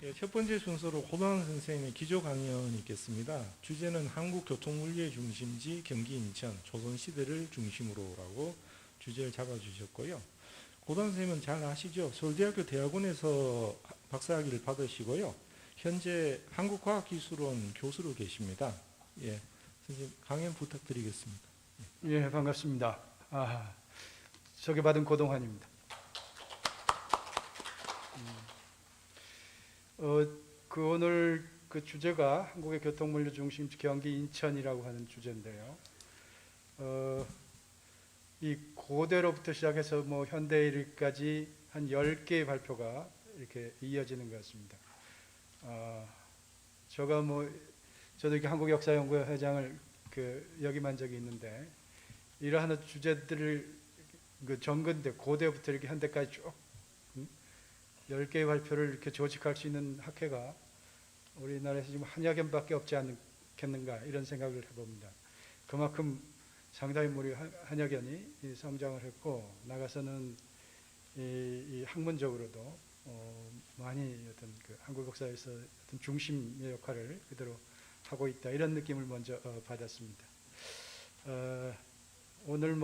예, 첫 번째 순서로 호동 선생님의 기조 강연이 있겠습니다. 주제는 한국교통물류의 중심지 경기 인천 조선시대를 중심으로라고 주제를 잡아주셨고요. 호동 선생님은 잘 아시죠? 서울대학교 대학원에서 박사학위를 받으시고요. 현재 한국과학기술원 교수로 계십니다. 예, 선생님 강연 부탁드리겠습니다. 예, 반갑습니다. 소개받은 고동환입니다. 오늘 그 주제가 한국의 교통물류 중심지 경기 인천이라고 하는 주제인데요. 이 고대로부터 시작해서 뭐 현대에 이르기까지 한 10개의 발표가 이렇게 이어지는 것 같습니다. 저도 이렇게 한국역사연구회 회장을 역임한 적이 있는데, 이러한 주제들을 정근대, 고대부터 이렇게 현대까지 쭉 10개의 발표를 이렇게 조직할 수 있는 학회가 우리나라에서 지금 한여 개밖에 없지 않겠는가, 이런 생각을 해봅니다. 그만큼 상당히 우리 한여견이 성장을 했고, 나가서는 이 학문적으로도 많이 어떤 한국 역사에서 어떤 중심의 역할을 그대로 하고 있다, 이런 느낌을 먼저 받았습니다. 오늘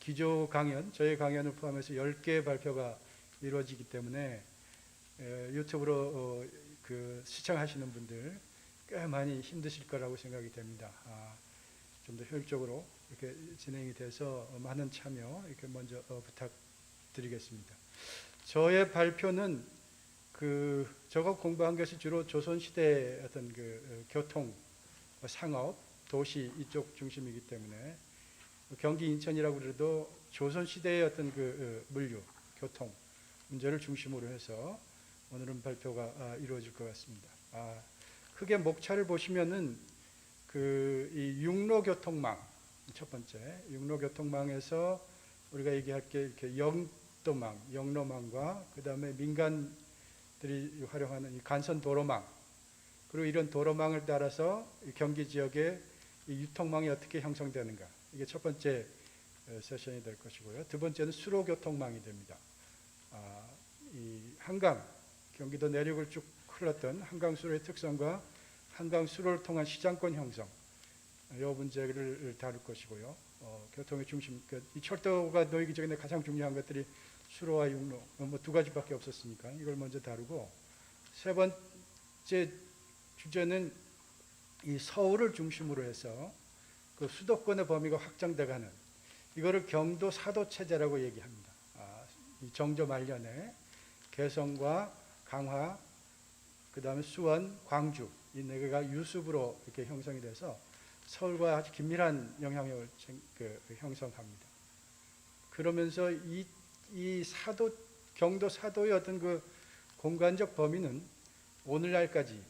기조 강연, 저희 강연을 포함해서 10개의 발표가 이루어지기 때문에 유튜브로 시청하시는 분들 꽤 많이 힘드실 거라고 생각이 됩니다. 좀 더 효율적으로 이렇게 진행이 돼서 많은 참여 이렇게 먼저 부탁드리겠습니다. 저의 발표는 제가 공부한 것이 주로 조선시대 어떤 교통, 상업, 도시 이쪽 중심이기 때문에 경기 인천이라고 그래도 조선시대의 어떤 물류, 교통 문제를 중심으로 해서 오늘은 발표가 이루어질 것 같습니다. 크게 목차를 보시면은 이 육로교통망, 첫 번째 육로교통망에서 우리가 얘기할 게 이렇게 영도망, 영로망과 그 다음에 민간들이 활용하는 이 간선도로망, 그리고 이런 도로망을 따라서 경기 지역의 이 유통망이 어떻게 형성되는가, 이게 첫 번째 세션이 될 것이고요. 두 번째는 수로교통망이 됩니다. 이 한강, 경기도 내륙을 쭉 흘렀던 한강 수로의 특성과 한강 수로를 통한 시장권 형성, 이 문제를 다룰 것이고요. 교통의 중심, 이 철도가 놓이기 전에 가장 중요한 것들이 수로와 육로, 두 가지밖에 없었으니까 이걸 먼저 다루고, 세 번째 주제는 이 서울을 중심으로 해서 수도권의 범위가 확장돼가는, 이거를 경도 사도 체제라고 얘기합니다. 이 정조 말년에 개성과 강화, 그 다음에 수원, 광주, 이 네 개가 유습으로 이렇게 형성이 돼서 서울과 아주 긴밀한 영향력을 형성합니다. 그러면서 이 경도 사도의 어떤 공간적 범위는 오늘날까지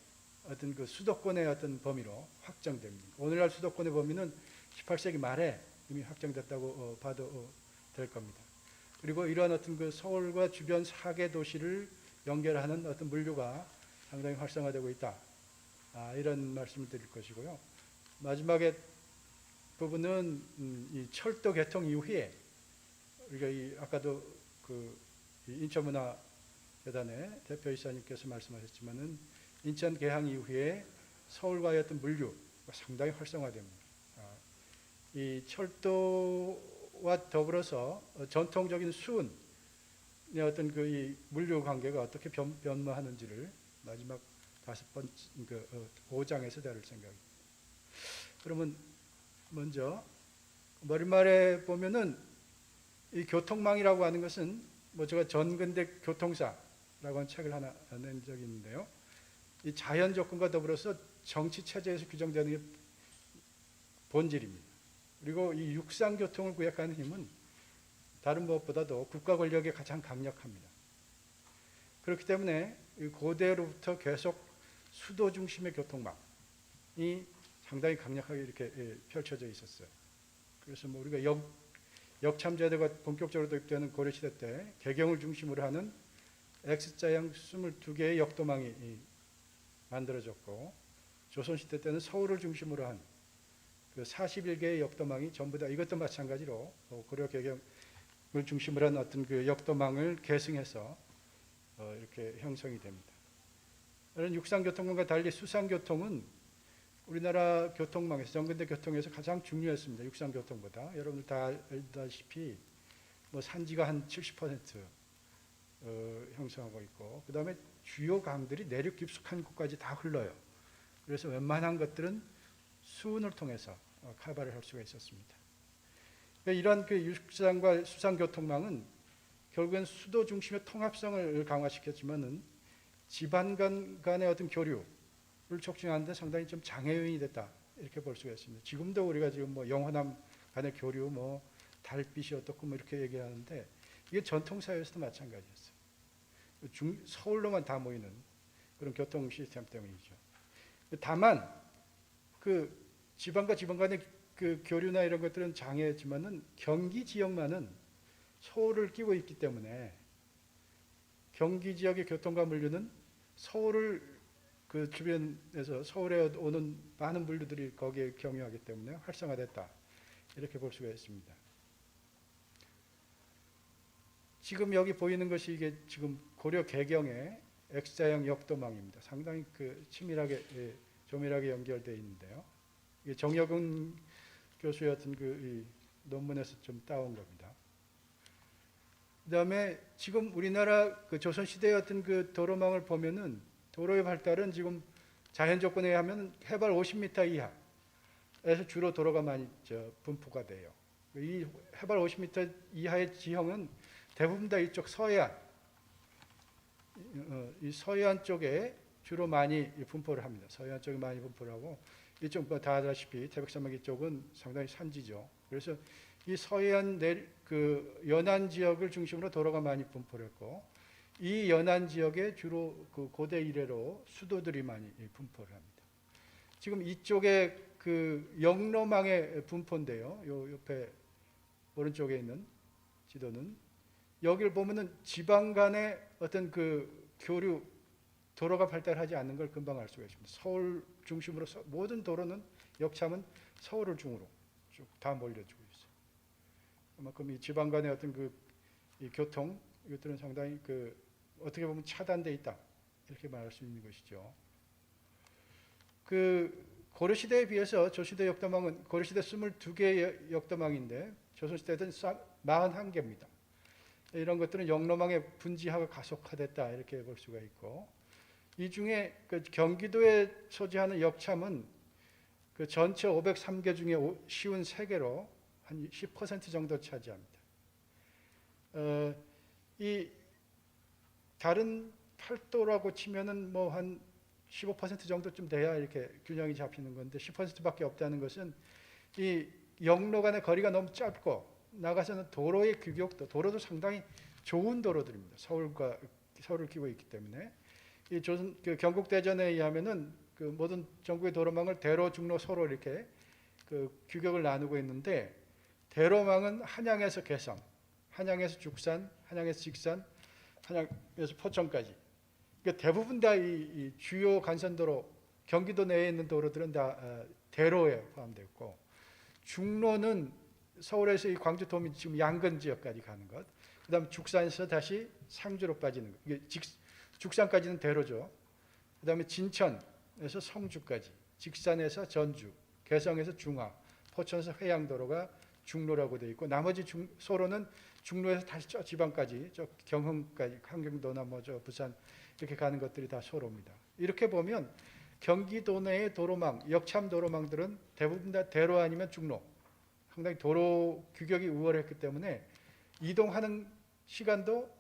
어떤 수도권의 어떤 범위로 확정됩니다. 오늘날 수도권의 범위는 18세기 말에 이미 확정됐다고 봐도 될 겁니다. 그리고 이러한 어떤 서울과 주변 4개 도시를 연결하는 어떤 물류가 상당히 활성화되고 있다, 이런 말씀을 드릴 것이고요. 마지막에 부분은 이 철도 개통 이후에 우리가 아까도 인천문화재단의 대표이사님께서 말씀하셨지만은 인천 개항 이후에 서울과의 어떤 물류가 상당히 활성화됩니다. 이 철도와 더불어서 전통적인 수은의 어떤 이 물류 관계가 어떻게 변모하는지를 마지막 5장에서 다룰 생각입니다. 그러면 먼저 머릿말에 보면은 이 교통망이라고 하는 것은 제가 전근대 교통사라고 하는 책을 하나 낸 적이 있는데요. 이 자연 조건과 더불어서 정치 체제에서 규정되는 게 본질입니다. 그리고 이 육상 교통을 구획하는 힘은 다른 무엇보다도 국가 권력이 가장 강력합니다. 그렇기 때문에 고대로부터 계속 수도 중심의 교통망이 상당히 강력하게 이렇게 펼쳐져 있었어요. 그래서 우리가 역참제도가 본격적으로 도입되는 고려시대 때 개경을 중심으로 하는 X자형 22개의 역도망이 만들어졌고, 조선시대 때는 서울을 중심으로 한 41개의 역도망이 전부 다 이것도 마찬가지로 고려 개경을 중심으로 한 어떤 역도망을 계승해서 이렇게 형성이 됩니다. 이런 육상교통망과 달리 수상교통은 우리나라 교통망에서 정근대 교통에서 가장 중요했습니다. 육상교통보다. 여러분들 다 알다시피 뭐 산지가 한 70% 형성하고 있고, 그 다음에 주요 강들이 내륙 깊숙한 곳까지 다 흘러요. 그래서 웬만한 것들은 수운을 통해서 카바를 할 수가 있었습니다. 그러니까 이런 그 육상과 수상교통망은 결국엔 수도 중심의 통합성을 강화시켰지만은 지방 간의 어떤 교류를 촉진하는데 상당히 좀 장애 요인이 됐다, 이렇게 볼 수가 있습니다. 지금도 우리가 지금 뭐 영호남 간의 교류, 뭐 달빛이 어떻고 뭐 이렇게 얘기하는데 이게 전통사회에서도 마찬가지였어요. 서울로만 다 모이는 그런 교통 시스템 때문이죠. 다만 그 지방과 지방 간의 그 교류나 이런 것들은 장애였지만은 경기 지역만은 서울을 끼고 있기 때문에 경기 지역의 교통과 물류는 서울을 그 주변에서 서울에 오는 많은 물류들이 거기에 경유하기 때문에 활성화됐다, 이렇게 볼 수가 있습니다. 지금 여기 보이는 것이 이게 지금 고려 개경의 X자형 역도망입니다. 상당히 그 치밀하게, 조밀하게 연결되어 있는데요. 이게 정여근 교수의 어떤 그 논문에서 좀 따온 겁니다. 그다음에 지금 우리나라 그 조선 시대의 어떤 그 도로망을 보면은 도로의 발달은 지금 자연 조건에 의하면 해발 50m 이하에서 주로 도로가 많이 분포가 돼요. 이 해발 50m 이하의 지형은 대부분 다 이쪽 서해안, 이 서해안 쪽에 주로 많이 분포를 합니다. 서해안 쪽에 많이 분포를 하고, 이쪽 뭐 다 아다시피 태백산맥 이쪽은 상당히 산지죠. 그래서 이 서해안 그 연안 지역을 중심으로 도로가 많이 분포를 했고, 이 연안 지역에 주로 그 고대 이래로 수도들이 많이 분포를 합니다. 지금 이쪽에 그 영로망의 분포인데요. 요 옆에 오른쪽에 있는 지도는 여기를 보면은 지방 간의 어떤 그 교류 도로가 발달하지 않는 걸 금방 알 수가 있습니다. 서울 중심으로 모든 도로는 역참은 서울을 중으로 쭉 다 몰려주고 있어요. 그만큼 이 지방 간의 어떤 이 교통, 이것들은 상당히 그 어떻게 보면 차단돼 있다, 이렇게 말할 수 있는 것이죠. 그 고려시대에 비해서 조시대 역도망은 고려시대 22개의 역도망인데 조선시대는 41개입니다. 이런 것들은 영로망의 분지화가 가속화됐다, 이렇게 볼 수가 있고, 이 중에 그 경기도에 소지하는 역참은 그 전체 503개 중에 쉬운 3개로 한 10% 정도 차지합니다. 이 다른 팔도라고 치면은 뭐 한 15% 정도쯤 돼야 이렇게 균형이 잡히는 건데 10%밖에 없다는 것은 이 영로 간의 거리가 너무 짧고, 나가서는 도로의 규격도, 도로도 상당히 좋은 도로들입니다. 서울을 끼고 있기 때문에 이 그 경국대전에 의하면은 그 모든 전국의 도로망을 대로, 중로, 소로 이렇게 그 규격을 나누고 있는데, 대로망은 한양에서 개성, 한양에서 죽산, 한양에서 직산, 한양에서 포천까지. 그러니까 대부분 다 이 주요 간선도로, 경기도 내에 있는 도로들은 다 대로에 포함되고, 중로는 서울에서 이 광주, 도민, 지금 양근 지역까지 가는 것. 그다음 죽산에서 다시 상주로 빠지는 것. 이게 죽산까지는 대로죠. 그다음에 진천에서 성주까지, 직산에서 전주, 개성에서 중화, 포천에서 회양도로가 중로라고 되어 있고, 나머지 소로는 중로에서 다시 저 지방까지, 저 경흥까지, 함경도나 뭐 저 부산 이렇게 가는 것들이 다 소로입니다. 이렇게 보면 경기도 내의 도로망, 역참 도로망들은 대부분 다 대로 아니면 중로, 상당히 도로 규격이 우월했기 때문에 이동하는 시간도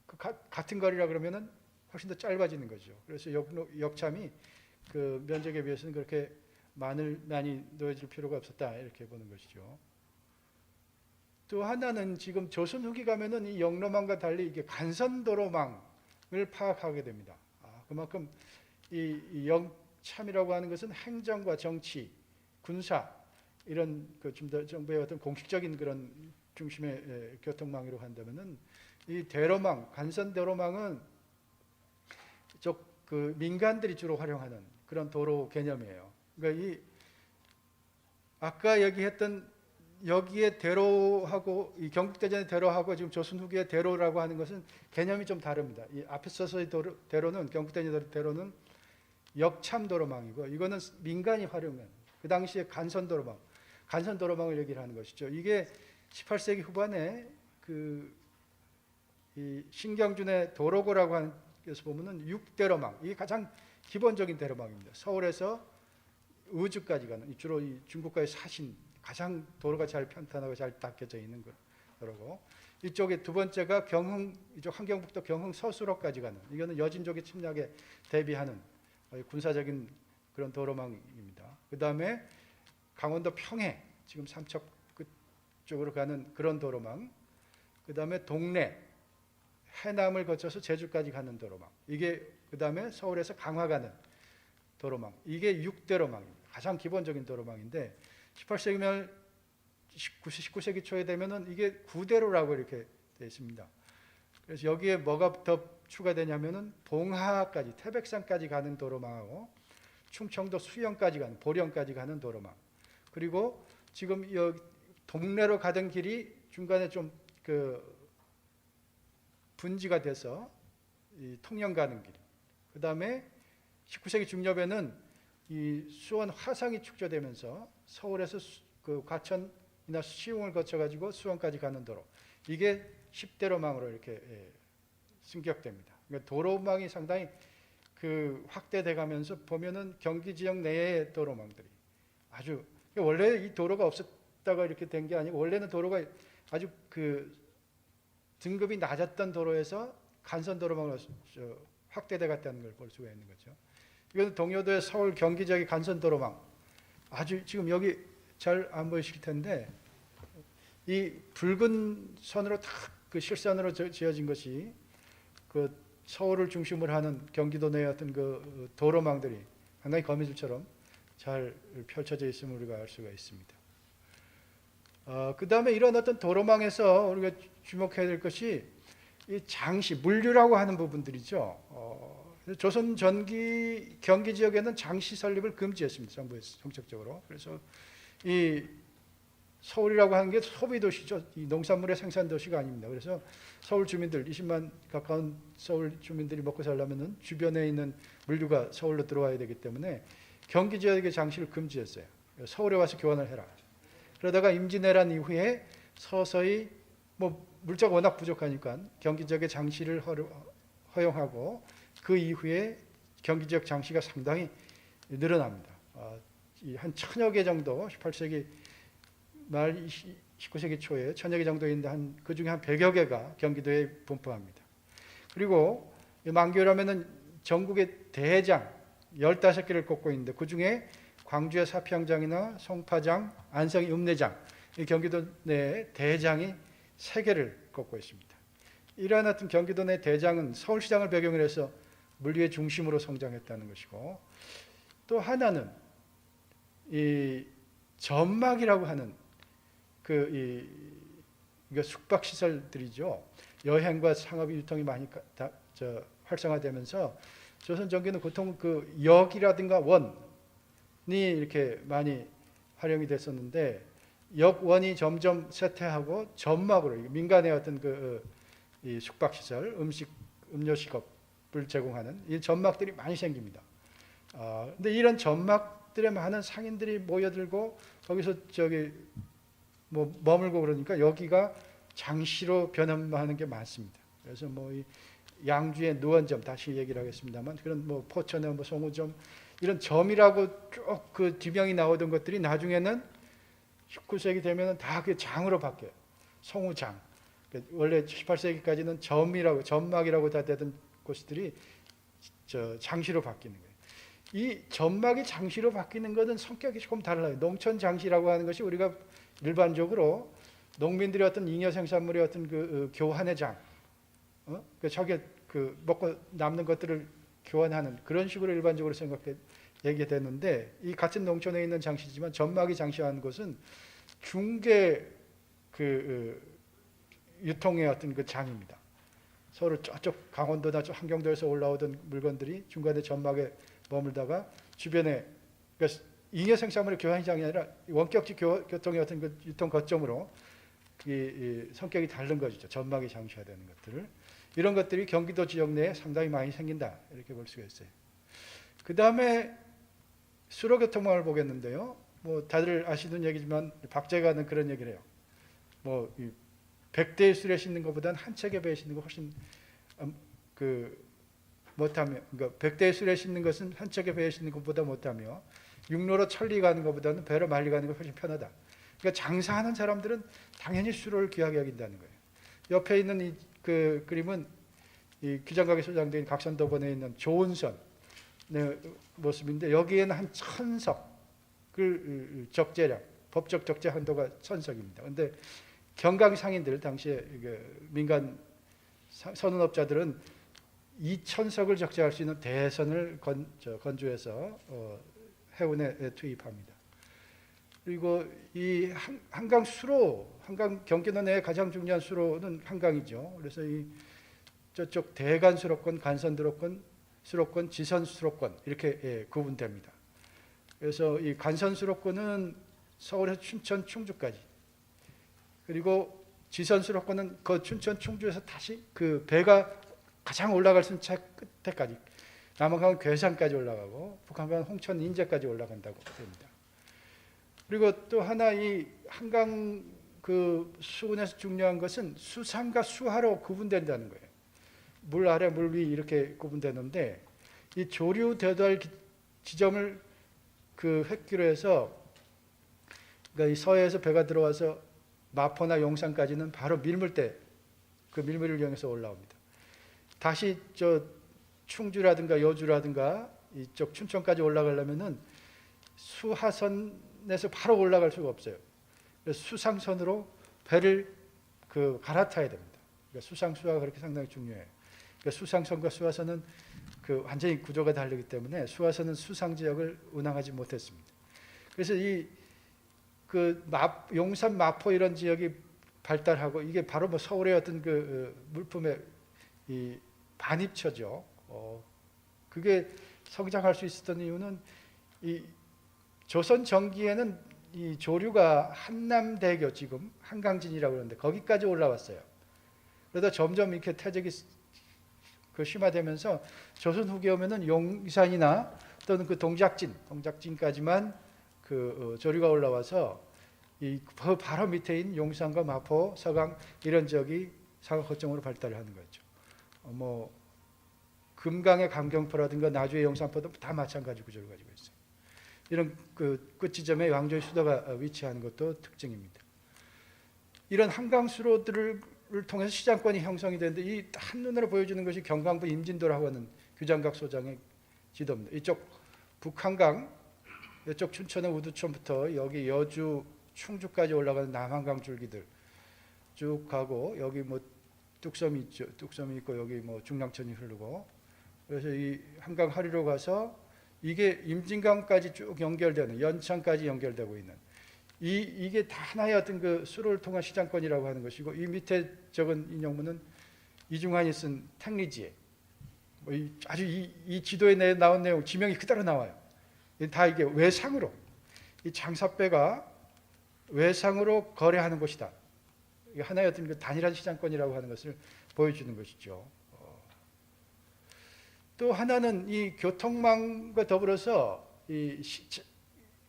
그 같은 거리라 그러면은 훨씬 더 짧아지는 거죠. 그래서 역참이 그 면적에 비해서는 그렇게 많이 놓여질 필요가 없었다, 이렇게 보는 것이죠. 또 하나는 지금 조선 후기 가면은 이 영로망과 달리 이게 간선도로망을 파악하게 됩니다. 그만큼 이 영참이라고 하는 것은 행정과 정치, 군사 이런 그 좀 더 정부의 어떤 공식적인 그런 중심의 교통망으로 한다면은 이 대로망, 간선도로망은 그 민간들이 주로 활용하는 그런 도로 개념이에요. 그러니까 이 아까 얘기했던 여기에 대로하고 이 경북대전의 대로하고 지금 조선 후기의 대로라고 하는 것은 개념이 좀 다릅니다. 이 앞에 서서의 대로는 경북대전 대로는 역참 도로망이고 이거는 민간이 활용한 그 당시에 간선 도로망을 얘기를 하는 것이죠. 이게 18세기 후반에 이 신경준의 도로고라고 하는 데서 보면은 6대로망, 이게 가장 기본적인 대로망입니다. 서울에서 의주까지 가는 주로 이 중국과의 사신 가장 도로가 잘 편탄하고 잘 닦여져 있는 도로고, 이쪽에 두 번째가 경흥, 이쪽 함경북도 경흥 서수로까지 가는, 이거는 여진족의 침략에 대비하는 군사적인 그런 도로망입니다. 그 다음에 강원도 평해, 지금 삼척 그쪽으로 가는 그런 도로망, 그 다음에 동래, 해남을 거쳐서 제주까지 가는 도로망, 이게 그 다음에 서울에서 강화 가는 도로망, 이게 6대로망입니다. 가장 기본적인 도로망인데 18세기 말 19세기 초에 되면은 이게 9대로라고 이렇게 되어 있습니다. 그래서 여기에 뭐가 더 추가되냐면은 봉하까지, 태백산까지 가는 도로망하고 충청도 수영까지 가는, 보령까지 가는 도로망, 그리고 지금 여기 동래로 가던 길이 중간에 좀 분지가 돼서 이 통영 가는 길, 그 다음에 19세기 중엽에는 이 수원 화성이 축조되면서 서울에서 그 과천이나 시흥을 거쳐가지고 수원까지 가는 도로, 이게 10대로망으로 이렇게 승격됩니다. 그러니까 도로망이 상당히 확대돼 가면서 보면은 경기 지역 내의 도로망들이 아주, 원래 이 도로가 없었다가 이렇게 된 게 아니고 원래는 도로가 아주 등급이 낮았던 도로에서 간선 도로망으로 확대돼 갔다는 걸 볼 수가 있는 거죠. 이건 동요도의 서울 경기 지역의 간선 도로망, 아주 지금 여기 잘 안 보이실 텐데 이 붉은 선으로 딱 실선으로 지어진 것이 서울을 중심으로 하는 경기도 내의 어떤 도로망들이 상당히 거미줄처럼 잘 펼쳐져 있음을 우리가 알 수가 있습니다. 그 다음에 이런 어떤 도로망에서 우리가 주목해야 될 것이 이 장시, 물류라고 하는 부분들이죠. 조선 전기 경기 지역에는 장시 설립을 금지했습니다. 정부에서 정책적으로. 그래서 이 서울이라고 하는 게 소비 도시죠. 이 농산물의 생산 도시가 아닙니다. 그래서 서울 주민들 20만 가까운 서울 주민들이 먹고 살려면은 주변에 있는 물류가 서울로 들어와야 되기 때문에 경기 지역의 장시를 금지했어요. 서울에 와서 교환을 해라. 그러다가 임진왜란 이후에 서서히 물자가 워낙 부족하니까 경기 지역의 장시를 허용하고 그 이후에 경기 지역 장시가 상당히 늘어납니다. 한 1000여 개 정도 18세기 말 19세기 초에 1000여 개 정도 있는데 그 중에 한 100여 개가 경기도에 분포합니다. 그리고 만교라면은 전국의 대장 15개를 꼽고 있는데 그 중에 광주의 사평장이나 송파장, 안성의 읍내장, 이 경기도 내 대장이 3개를 꼽고 있습니다. 이러한 어떤 경기도 내 대장은 서울시장을 배경으로 해서 물류의 중심으로 성장했다는 것이고, 또 하나는 이 점막이라고 하는 이거 숙박시설들이죠. 여행과 상업이 유통이 많이 활성화되면서 조선 전기는 보통 역이라든가 원이 이렇게 많이 활용이 됐었는데 역원이 점점 쇠퇴하고 점막으로 민간의 어떤 이 숙박시설, 음료식업을 제공하는 이 점막들이 많이 생깁니다. 근데 이런 점막들에 많은 상인들이 모여들고 거기서 머물고 그러니까 여기가 장시로 변화하는 게 많습니다. 그래서 이 양주의 노원점, 다시 얘기를 하겠습니다만, 그런 포천의 송우점, 이런 점이라고 쭉 지명이 나오던 것들이 나중에는 19세기 되면은 다 장으로 바뀌어요. 송우장. 원래 18세기까지는 점막이라고 다 되던 곳들이 장시로 바뀌는 거예요. 이 점막이 장시로 바뀌는 것은 성격이 조금 달라요. 농촌 장시라고 하는 것이 우리가 일반적으로 농민들의 어떤 잉여 생산물의 어떤 교환의 장, 저게 먹고 남는 것들을 교환하는 그런 식으로 일반적으로 얘기됐는데, 이 같은 농촌에 있는 장시지만 점막이 장시하는 것은 중개 유통의 어떤 장입니다. 서로 저쪽 강원도나 함경도에서 올라오던 물건들이 중간에 점막에 머물다가 주변에 잉여 생산물의 교환시장이 아니라 원격지 교통의 어떤 그 유통 거점으로 이 성격이 다른 것이죠. 전막이 장치화되는 것들을. 이런 것들이 경기도 지역 내에 상당히 많이 생긴다. 이렇게 볼 수가 있어요. 그 다음에 수로교통망을 보겠는데요. 뭐 다들 아시는 얘기지만 박제가는 그런 얘기를 해요. 뭐 100대의 수레 싣는 것보다는 한 척의 배에 싣는 거 훨씬 못하며, 그러니까 100대의 수레 싣는 것은 한 척의 배에 싣는 것보다 못하며 육로로 천리 가는 것보다는 배로 말리 가는 게 훨씬 편하다. 그러니까 장사하는 사람들은 당연히 수로를 귀하게 여긴다는 거예요. 옆에 있는 이 그 그림은 이 규장각에 소장된 각선도번에 있는 조은선의 모습인데, 여기에는 한 1000석을 적재량, 법적 적재 한도가 1000석입니다. 그런데 경강 상인들, 당시에 민간 선운업자들은 2000석을 적재할 수 있는 대선을 건조해서 해운에 투입합니다. 그리고 이 한강 수로, 한강 경기도 내에 가장 중요한 수로는 한강이죠. 그래서 이 저쪽 대간 수로권, 간선 수로권, 지선 수로권 이렇게 구분됩니다. 그래서 이 간선 수로권은 서울에서 춘천, 충주까지, 그리고 지선 수로권은 그 춘천, 충주에서 다시 그 배가 가장 올라갈 수 있는 끝에까지, 남한강은 괴산까지 올라가고 북한강은 홍천, 인제까지 올라간다고 됩니다. 그리고 또 하나 이 한강 그 수군에서 중요한 것은 수상과 수하로 구분된다는 거예요. 물 아래, 물 위 이렇게 구분되는데, 이 조류 대달 지점을 그 획기로 해서, 그러니까 이 서해에서 배가 들어와서 마포나 용산까지는 바로 밀물대, 그 밀물을 이용해서 올라옵니다. 다시 저 충주라든가 여주라든가 이쪽 춘천까지 올라가려면은 수하선에서 바로 올라갈 수가 없어요. 그래서 수상선으로 배를 갈아타야 됩니다. 그러니까 수상수하가 그렇게 상당히 중요해요. 그러니까 수상선과 수하선은 완전히 구조가 다르기 때문에 수하선은 수상 지역을 운항하지 못했습니다. 그래서 용산, 마포 이런 지역이 발달하고, 이게 바로 뭐 서울의 어떤 물품의 이 반입처죠. 그게 성장할 수 있었던 이유는 이 조선 전기에는 이 조류가 한남대교, 지금 한강진이라고 그러는데 거기까지 올라왔어요. 그러다 점점 이렇게 퇴적이 심화되면서 조선 후기에 오면은 용산이나 또는 그 동작진까지만 조류가 올라와서 이 바로 밑에 있는 용산과 마포, 서강 이런 지역이 상업 거점으로 발달을 하는 거죠. 뭐 금강의 감경포라든가 나주의 용산포도 다 마찬가지 구조를 가지고 있어요. 이런 끝지점에 왕조의 수도가 위치하는 것도 특징입니다. 이런 한강 수로들을 통해서 시장권이 형성이 되는데, 이 한눈으로 보여주는 것이 경강부 임진도라고 하는 규장각 소장의 지도입니다. 이쪽 북한강, 이쪽 춘천의 우두천부터 여기 여주, 충주까지 올라가는 남한강 줄기들 쭉 가고, 여기 뭐 뚝섬이 있죠. 뚝섬이 있고 여기 뭐 중랑천이 흐르고, 그래서 이 한강 하류로 가서 이게 임진강까지 쭉 연결되는, 연창까지 연결되고 있는 이게 다 하나의 어떤 수로를 통한 시장권이라고 하는 것이고, 이 밑에 적은 인용문은 이중환이 쓴 탱리지에 아주 이 지도에 나온 내용 지명이 그대로 나와요. 다 이게 외상으로, 이 장사배가 외상으로 거래하는 곳이다. 이게 하나의 어떤 단일한 시장권이라고 하는 것을 보여주는 것이죠. 또 하나는 이 교통망과 더불어서 이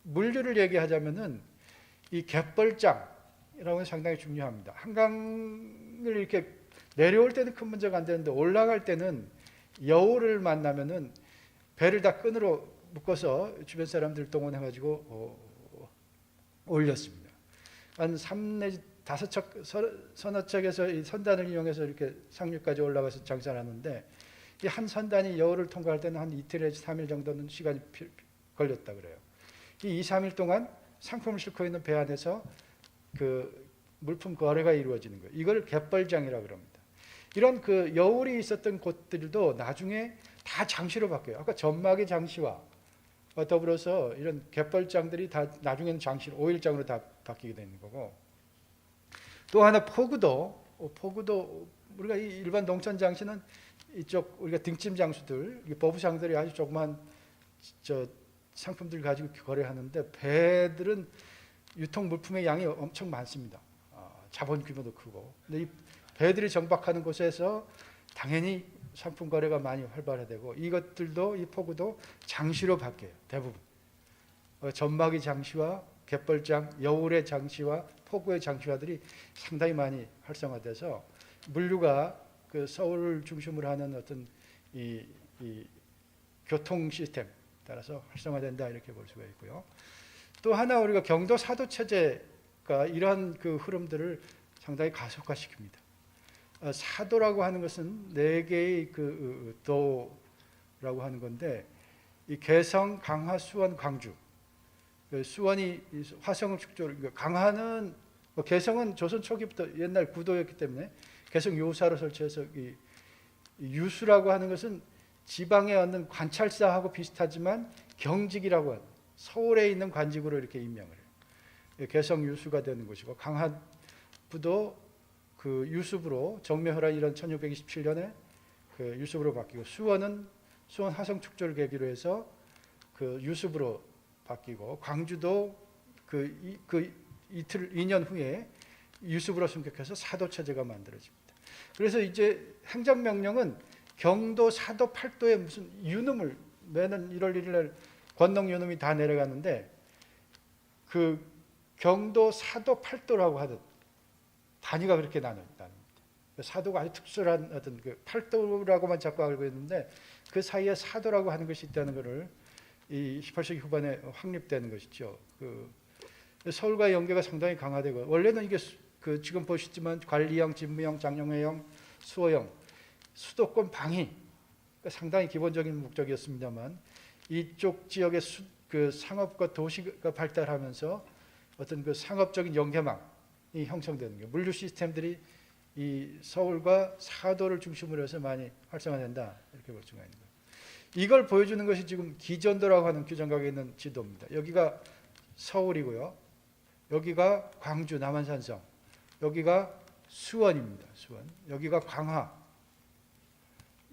물류를 얘기하자면은 이 갯벌장이라고 하는 상당히 중요합니다. 한강을 이렇게 내려올 때는 큰 문제가 안 되는데, 올라갈 때는 여우를 만나면은 배를 다 끈으로 묶어서 주변 사람들 동원해가지고 올렸습니다. 한 3 내지 5척, 서너 척에서 이 선단을 이용해서 이렇게 상류까지 올라가서 장사를 하는데, 이 한 선단이 여우를 통과할 때는 한 이틀 내지 3일 정도는 시간이 걸렸다 그래요. 이 2, 3일 동안 상품을 싣고 있는 배 안에서 물품 거래가 이루어지는 거예요. 이걸 갯벌장이라고 합니다. 이런 여울이 있었던 곳들도 나중에 다 장시로 바뀌어요. 아까 점막의 장시와 더불어서 이런 갯벌장들이 다 나중에는 장시로, 오일장으로 다 바뀌게 되는 거고, 또 하나 포구도 우리가 이 일반 농촌 장시는 이쪽 우리가 등짐 장수들, 버부상들이 아주 조그만 상품들 가지고 거래하는데 배들은 유통 물품의 양이 엄청 많습니다. 자본 규모도 크고. 근데 이 배들이 정박하는 곳에서 당연히 상품 거래가 많이 활발화되고 이것들도 이 포구도 장시로 바뀌어요. 대부분. 점막이 장시와 갯벌장, 여울의 장시와 포구의 장시화들이 상당히 많이 활성화돼서 물류가 그 서울을 중심으로 하는 어떤 이 교통 시스템 따라서 활성화된다 이렇게 볼 수가 있고요. 또 하나 우리가 경도 사도 체제가 이러한 그 흐름들을 상당히 가속화시킵니다. 사도라고 하는 것은 네 개의 그 도라고 하는 건데 이 개성, 강화, 수원, 광주. 수원이 화성을 축조로 강화는 개성은 조선 초기부터 옛날 구도였기 때문에 개성 요사로 설치해서 이 유수라고 하는 것은 지방에 얻는 관찰사하고 비슷하지만 경직이라고 하는 서울에 있는 관직으로 이렇게 임명을 해요. 개성 유수가 되는 것이고 강화부도 그 유수부로 정묘혈환 이런 1627년에 그 유수부로 바뀌고 수원은 수원 화성 축조를 계기로 해서 그 유수부로 바뀌고 광주도 그 이틀 2년 후에 유수부로 승격해서 사도 체제가 만들어집니다. 그래서 이제 행정명령은 경도, 사도, 팔도에 무슨 유놈을 매년 1월 1일 날 권능 유놈이 다 내려갔는데 그 경도, 사도, 팔도라고 하듯 단위가 그렇게 나눕니다. 사도가 아주 특수한 어떤 그 팔도라고만 자꾸 알고 있는데 그 사이에 사도라고 하는 것이 있다는 것을 이 18세기 후반에 확립되는 것이죠. 그 서울과 연계가 상당히 강화되고 원래는 이게 그 지금 보시지만 관리형, 진무형, 장영회형, 수호형, 수도권 방위 상당히 기본적인 목적이었습니다만 이쪽 지역의 그 상업과 도시가 발달하면서 어떤 그 상업적인 연계망이 형성되는 거예요. 물류 시스템들이 이 서울과 사도를 중심으로 해서 많이 활성화된다 이렇게 볼 수가 있는 거예요. 이걸 보여주는 것이 지금 기전도라고 하는 규정각에 있는 지도입니다. 여기가 서울이고요. 여기가 광주 남한산성, 여기가 수원입니다. 수원. 여기가 강화,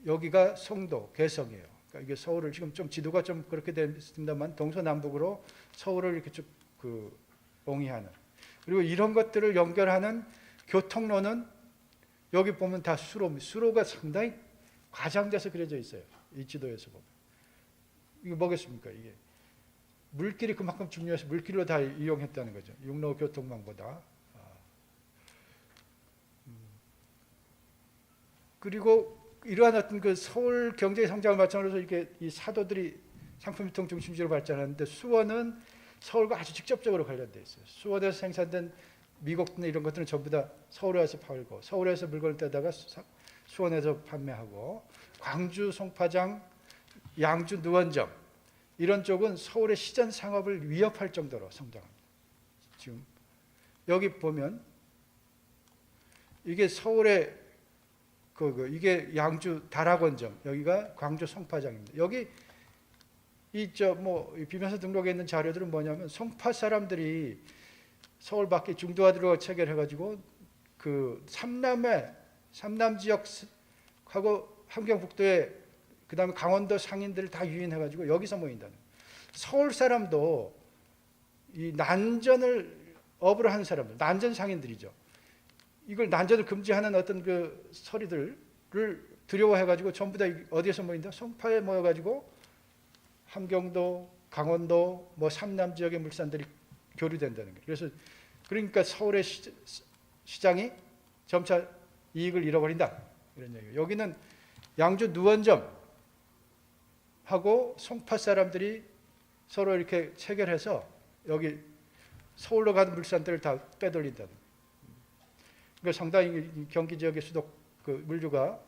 여기가 송도 개성이에요. 그러니까 이게 서울을 지금 좀 지도가 좀 그렇게 됐습니다만 동서남북으로 서울을 이렇게 쭉 그 봉위하는. 그리고 이런 것들을 연결하는 교통로는 여기 보면 다 수로입니다. 수로가 상당히 과장돼서 그려져 있어요. 이 지도에서 보면. 이게 뭐겠습니까? 이게 물길이 그만큼 중요해서 물길로 다 이용했다는 거죠. 육로 교통망보다. 그리고 이러한 어떤 그 서울 경제 성장을 바탕으로 해서 이렇게 이 사도들이 상품 유통 중심지로 발전하는데 수원은 서울과 아주 직접적으로 관련돼 있어요. 수원에서 생산된 미국이나 이런 것들은 전부 다 서울에 와서 팔고 서울에서 물건을 떼다가 수원에서 판매하고 광주 송파장, 양주 누원점 이런 쪽은 서울의 시전 상업을 위협할 정도로 성장합니다. 지금 여기 보면 이게 서울의 이게 양주 다락원점, 여기가 광주 송파장입니다. 여기 비면서 등록에 있는 자료들은 뭐냐면 송파 사람들이 서울 밖에 중도화들과 체결해가지고 그 삼남 지역하고 함경북도에 그다음에 강원도 상인들을 다 유인해가지고 여기서 모인다는. 서울 사람도 이 난전을 업으로 하는 사람들, 난전 상인들이죠. 이걸 난전을 금지하는 어떤 그 서리들을 두려워해가지고 전부 다 어디에서 모인다? 송파에 모여가지고 함경도, 강원도, 삼남 지역의 물산들이 교류된다는 거예요. 그래서 그러니까 서울의 시장이 점차 이익을 잃어버린다 이런 얘기예요. 여기는 양주 누원점 하고 송파 사람들이 서로 이렇게 체결해서 여기 서울로 가는 물산들을 다 빼돌린다는. 그러니까 상당히 경기 지역의 수도 그 물류가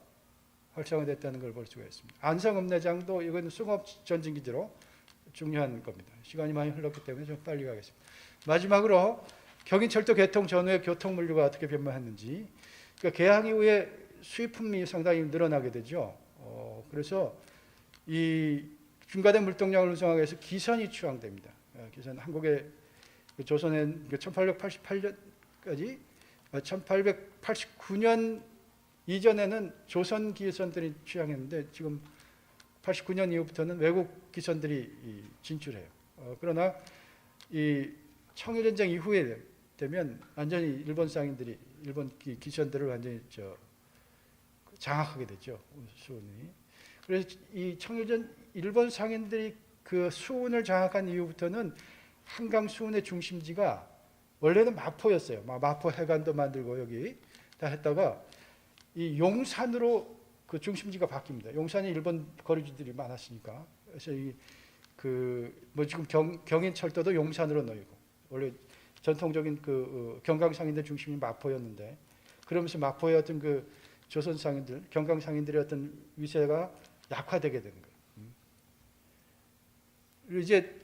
활성화됐다는 걸 볼 수가 있습니다. 안성읍내장도 이건 숭업 전진기지로 중요한 겁니다. 시간이 많이 흘렀기 때문에 좀 빨리 가겠습니다. 마지막으로 경인철도 개통 전후의 교통 물류가 어떻게 변화했는지. 그러니까 개항 이후에 수입품이 상당히 늘어나게 되죠. 그래서 이 중과된 물동량을 운송하기 위해서 기선이 추앙됩니다. 기선 한국의 조선의 1888년까지 1889년 이전에는 조선 기선들이 취항했는데 지금 89년 이후부터는 외국 기선들이 진출해요. 그러나 이 청일전쟁 이후에 되면 완전히 일본 상인들이 일본 기선들을 완전히 장악하게 되죠. 수훈이. 그래서 이 청일전 일본 상인들이 그 수훈을 장악한 이후부터는 한강 수훈의 중심지가 원래는 마포였어요. 마포 해관도 만들고 여기 다 했다가 이 용산으로 그 중심지가 바뀝니다. 용산이 일본 거주지들이 많았으니까. 그래서 지금 경인철도도 용산으로 놓이고 원래 전통적인 그 경강 상인들 중심이 마포였는데 그러면서 마포의 어떤 그 조선 상인들, 경강 상인들의 어떤 위세가 약화되게 되는 거예요. 그리고 이제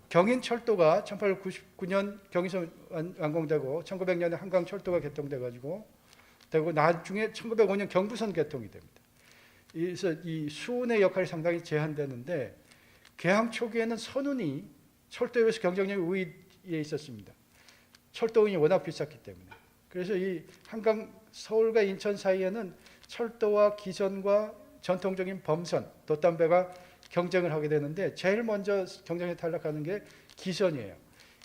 경인철도가 1899년 경인선 완공되고 1900년에 한강철도가 개통돼가지고 되고 나중에 1905년 경부선 개통이 됩니다. 그래서 이 수운의 역할이 상당히 제한되는데 개항 초기에는 선운이 철도에 비해서 경쟁력이 우위에 있었습니다. 철도운이 워낙 비쌌기 때문에. 그래서 이 한강 서울과 인천 사이에는 철도와 기선과 전통적인 범선, 돛담배가 경쟁을 하게 되는데 제일 먼저 경쟁에 탈락하는 게 기선이에요.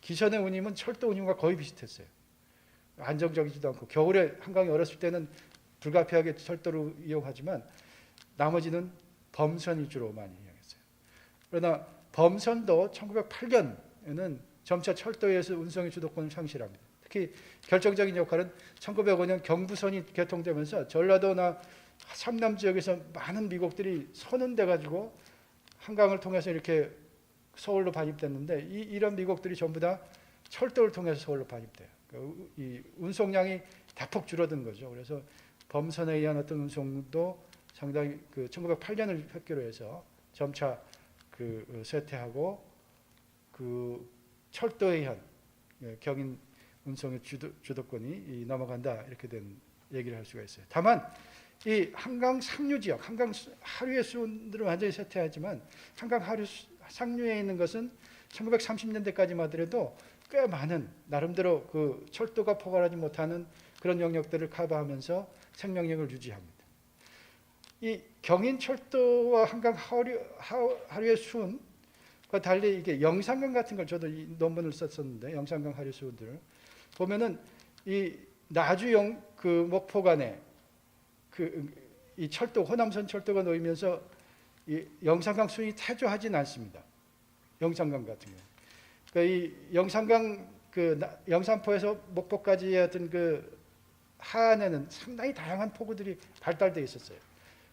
기선의 운임은 철도 운임과 거의 비슷했어요. 안정적이지도 않고 겨울에 한강이 얼었을 때는 불가피하게 철도를 이용하지만 나머지는 범선이 주로 많이 이용했어요. 그러나 범선도 1908년에는 점차 철도에서 운송의 주도권을 상실합니다. 특히 결정적인 역할은 1905년 경부선이 개통되면서 전라도나 삼남 지역에서 많은 미국들이 선운돼 가지고 한강을 통해서 이렇게 서울로 반입됐는데 이런 미국들이 전부 다 철도를 통해서 서울로 반입돼요. 이 운송량이 대폭 줄어든 거죠. 그래서 범선에 의한 어떤 운송도 상당히 1908년을 획기로 해서 점차 쇠퇴하고 철도에 의한 경인 운송의 주도권이 넘어간다 이렇게 된 얘기를 할 수가 있어요. 다만 이 한강 상류 지역, 한강 하류의 수운들은 완전히 쇠퇴하지만 한강 하류 상류에 있는 것은 1930년대까지만 하더라도 꽤 많은 나름대로 그 철도가 포괄하지 못하는 그런 영역들을 커버하면서 생명력을 유지합니다. 이 경인철도와 한강 하류의 수운과 달리 이게 영산강 같은 걸 저도 이 논문을 썼었는데 영산강 하류 수운들을 보면은 이 나주영 그 목포간에 이 철도 호남선 철도가 놓이면서 이 영산강 수운이 태조하진 않습니다. 영산강 같은 경우. 그러니까 이 영산강 영산포에서 목포까지의 어떤 그 하안에는 상당히 다양한 포구들이 발달되어 있었어요.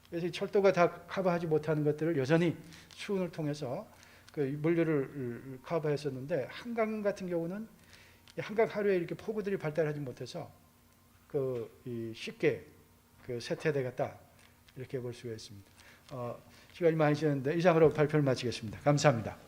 그래서 이 철도가 다 커버하지 못하는 것들을 여전히 수운을 통해서 그 물류를 커버했었는데 한강 같은 경우는 한강 하류에 이렇게 포구들이 발달하지 못해서 쉽게 쇠퇴되겠다 이렇게 볼 수가 있습니다. 시간이 많이 지났는데 이상으로 발표를 마치겠습니다. 감사합니다.